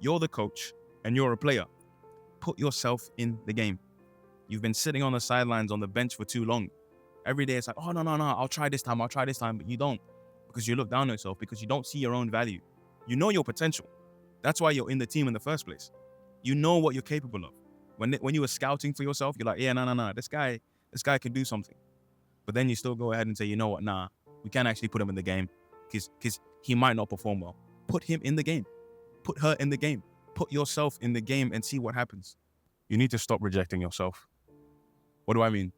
You're the coach and you're a player. Put yourself in the game. You've been sitting on the sidelines on the bench for too long. Every day it's like, oh, no, I'll try this time, but you don't, because you look down on yourself, because you don't see your own value. You know your potential. That's why you're in the team in the first place. You know what you're capable of. When you were scouting for yourself, you're like, yeah, no, this guy can do something. But then you still go ahead and say, you know what, nah, we can't actually put him in the game because he might not perform well. Put him in the game. Put her in the game. Put yourself in the game and see what happens. You need to stop rejecting yourself. What do I mean?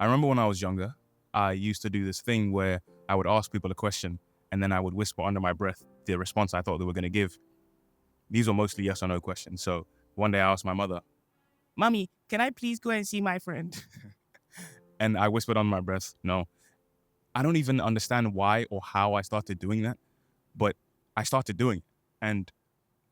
I remember when I was younger, I used to do this thing where I would ask people a question and then I would whisper under my breath the response I thought they were going to give. These were mostly yes or no questions. So one day I asked my mother, "Mommy, can I please go and see my friend?" And I whispered under my breath, "No." I don't even understand why or how I started doing that, but I started doing it. And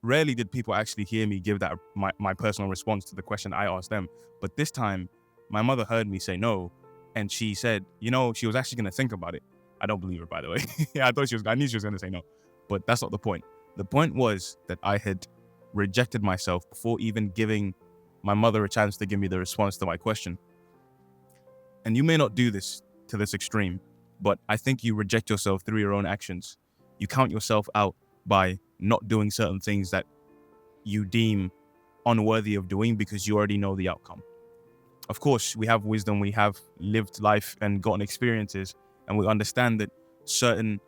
rarely did people actually hear me give that my personal response to the question I asked them. But this time, my mother heard me say no, and she said, she was actually going to think about it. I don't believe her, by the way. I knew she was going to say no, but that's not the point. The point was that I had rejected myself before even giving my mother a chance to give me the response to my question. And you may not do this to this extreme, but I think you reject yourself through your own actions. You count yourself out by not doing certain things that you deem unworthy of doing because you already know the outcome. Of course, we have wisdom, we have lived life and gotten experiences, and we understand that certain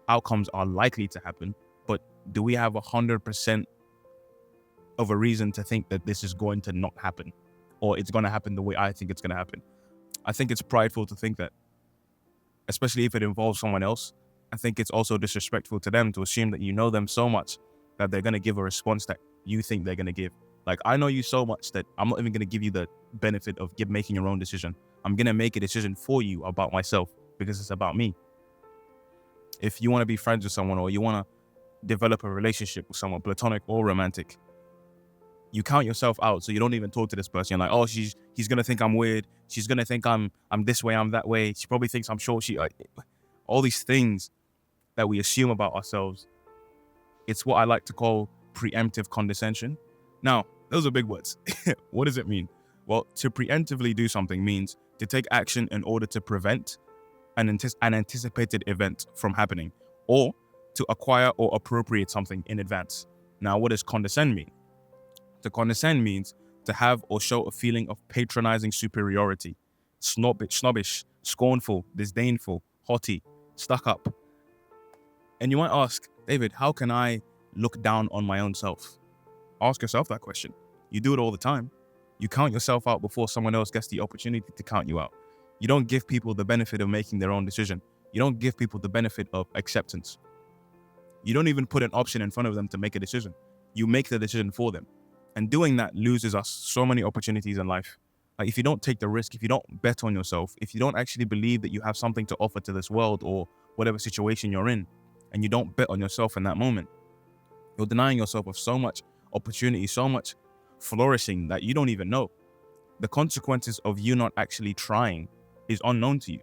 outcomes are likely to happen, but do we have 100% of a reason to think that this is going to not happen, or it's going to happen the way I think it's going to happen? I think it's prideful to think that, especially if it involves someone else. I think it's also disrespectful to them to assume that you know them so much that they're going to give a response that you think they're going to give. Like, I know you so much that I'm not even going to give you the benefit of making your own decision. I'm going to make a decision for you about myself because it's about me. If you want to be friends with someone or you want to develop a relationship with someone, platonic or romantic, you count yourself out so you don't even talk to this person. You're like, oh, he's going to think I'm weird. She's going to think I'm this way, I'm that way. She probably thinks I'm short. All these things that we assume about ourselves. It's what I like to call preemptive condescension. Now, those are big words. What does it mean? Well, to preemptively do something means to take action in order to prevent an anticipated event from happening, or to acquire or appropriate something in advance. Now, what does condescend mean? To condescend means to have or show a feeling of patronizing superiority, snobbish, scornful, disdainful, haughty, stuck up. And you might ask, David, how can I look down on my own self? Ask yourself that question. You do it all the time. You count yourself out before someone else gets the opportunity to count you out. You don't give people the benefit of making their own decision. You don't give people the benefit of acceptance. You don't even put an option in front of them to make a decision. You make the decision for them. And doing that loses us so many opportunities in life. Like, if you don't take the risk, if you don't bet on yourself, if you don't actually believe that you have something to offer to this world or whatever situation you're in, and you don't bet on yourself in that moment, you're denying yourself of so much opportunity, so much flourishing that you don't even know. The consequences of you not actually trying is unknown to you,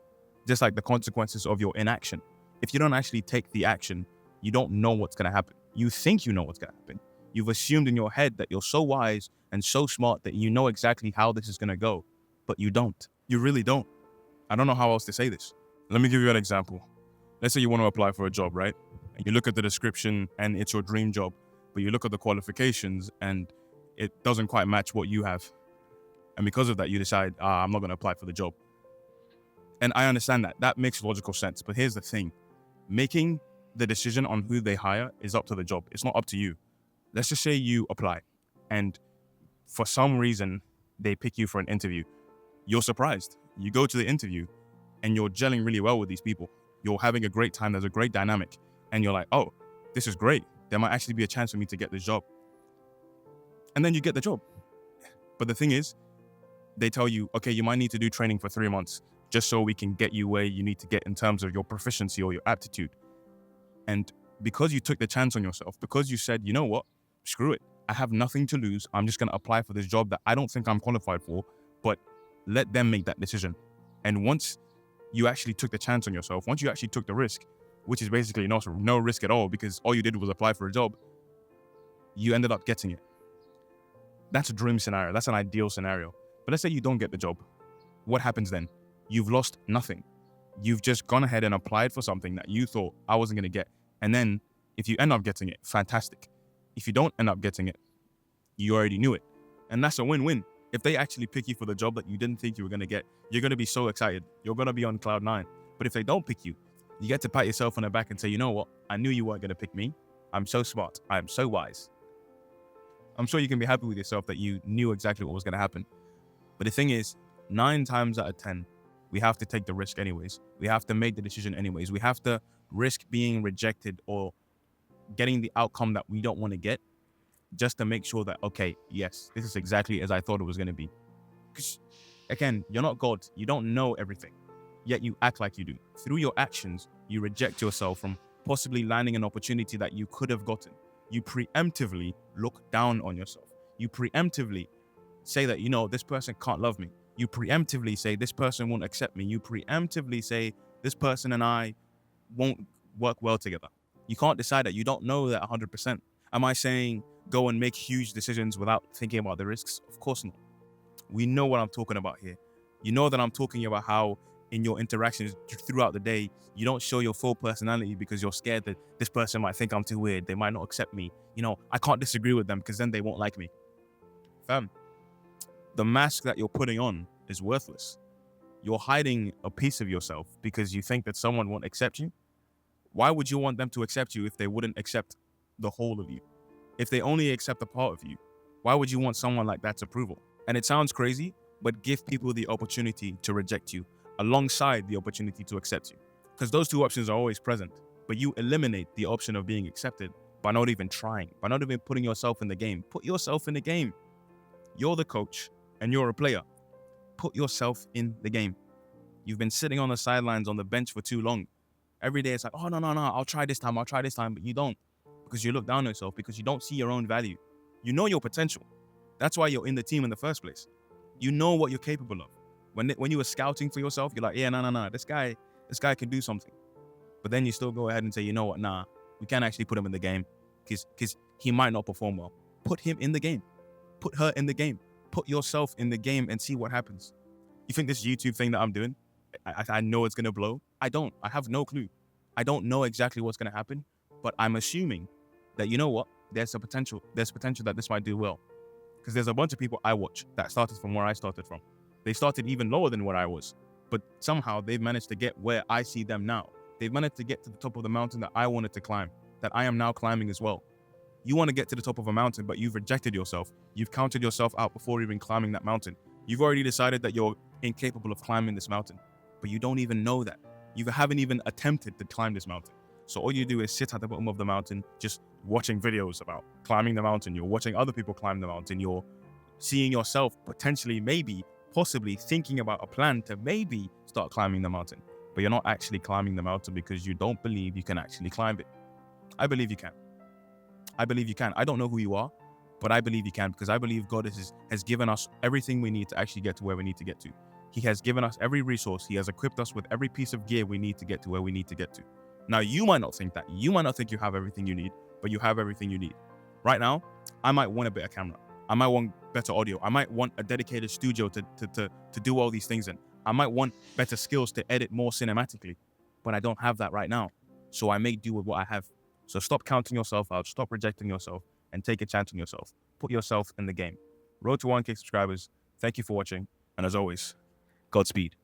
just like the consequences of your inaction. If you don't actually take the action, you don't know what's going to happen. You think you know what's going to happen. You've assumed in your head that you're so wise and so smart that you know exactly how this is going to go, but you don't. You really don't. I don't know how else to say this. Let me give you an example. Let's say you want to apply for a job, right? And you look at the description and it's your dream job, but you look at the qualifications and it doesn't quite match what you have. And because of that, you decide, I'm not going to apply for the job. And I understand that. That makes logical sense. But here's the thing. Making the decision on who they hire is up to the job. It's not up to you. Let's just say you apply and for some reason they pick you for an interview. You're surprised. You go to the interview and you're gelling really well with these people. You're having a great time. There's a great dynamic. And you're like, oh, this is great. There might actually be a chance for me to get this job. And then you get the job. But the thing is, they tell you, okay, you might need to do training for 3 months just so we can get you where you need to get in terms of your proficiency or your aptitude. And because you took the chance on yourself, because you said, you know what, screw it. I have nothing to lose. I'm just going to apply for this job that I don't think I'm qualified for, but let them make that decision. And once you actually took the chance on yourself, once you actually took the risk, which is basically no risk at all because all you did was apply for a job, you ended up getting it. That's a dream scenario. That's an ideal scenario. But let's say you don't get the job. What happens then? You've lost nothing. You've just gone ahead and applied for something that you thought I wasn't going to get. And then if you end up getting it, fantastic. If you don't end up getting it, you already knew it. And that's a win-win. If they actually pick you for the job that you didn't think you were going to get, you're going to be so excited. You're going to be on cloud 9. But if they don't pick you, you get to pat yourself on the back and say, you know what? I knew you weren't going to pick me. I'm so smart. I am so wise. I'm sure you can be happy with yourself that you knew exactly what was going to happen. But the thing is, 9 times out of 10, we have to take the risk anyways. We have to make the decision anyways. We have to risk being rejected or getting the outcome that we don't want to get just to make sure that, okay, yes, this is exactly as I thought it was going to be. Because, again, you're not God. You don't know everything, yet you act like you do. Through your actions, you reject yourself from possibly landing an opportunity that you could have gotten. You preemptively look down on yourself. You preemptively say that, this person can't love me. You preemptively say this person won't accept me. You preemptively say this person and I won't work well together. You can't decide that. You don't know that 100%. Am I saying go and make huge decisions without thinking about the risks? Of course not. We know what I'm talking about here. You know that I'm talking about how in your interactions throughout the day, you don't show your full personality because you're scared that this person might think I'm too weird. They might not accept me. I can't disagree with them because then they won't like me. Fam, the mask that you're putting on is worthless. You're hiding a piece of yourself because you think that someone won't accept you. Why would you want them to accept you if they wouldn't accept the whole of you? If they only accept a part of you, why would you want someone like that's approval? And it sounds crazy, but give people the opportunity to reject you alongside the opportunity to accept you. Because those two options are always present, but you eliminate the option of being accepted by not even trying, by not even putting yourself in the game. Put yourself in the game. You're the coach and you're a player. Put yourself in the game. You've been sitting on the sidelines on the bench for too long. Every day it's like, oh, no, I'll try this time, but you don't. Because you look down on yourself, because you don't see your own value. You know your potential. That's why you're in the team in the first place. You know what you're capable of. When you were scouting for yourself, you're like, yeah, no, this guy can do something. But then you still go ahead and say, you know what, we can't actually put him in the game because he might not perform well. Put him in the game. Put her in the game. Put yourself in the game and see what happens. You think this YouTube thing that I'm doing, I know it's going to blow? I don't. I have no clue. I don't know exactly what's going to happen, but I'm assuming that, you know what, there's potential that this might do well. Because there's a bunch of people I watch that started from where I started from. They started even lower than where I was, but somehow they've managed to get where I see them now. They've managed to get to the top of the mountain that I wanted to climb, that I am now climbing as well. You want to get to the top of a mountain, but you've rejected yourself. You've counted yourself out before even climbing that mountain. You've already decided that you're incapable of climbing this mountain, but you don't even know that. You haven't even attempted to climb this mountain. So all you do is sit at the bottom of the mountain, just watching videos about climbing the mountain. You're watching other people climb the mountain. You're seeing yourself potentially, maybe, possibly thinking about a plan to maybe start climbing the mountain. But you're not actually climbing the mountain because you don't believe you can actually climb it. I believe you can. I believe you can. I don't know who you are, but I believe you can because I believe God has given us everything we need to actually get to where we need to get to. He has given us every resource. He has equipped us with every piece of gear we need to get to where we need to get to. Now, you might not think that. You might not think you have everything you need, but you have everything you need. Right now, I might want a better camera. I might want better audio. I might want a dedicated studio to do all these things in. I might want better skills to edit more cinematically, but I don't have that right now. So I make do with what I have. So stop counting yourself out, stop rejecting yourself, and take a chance on yourself. Put yourself in the game. Road to 1K subscribers. Thank you for watching. And as always, Godspeed.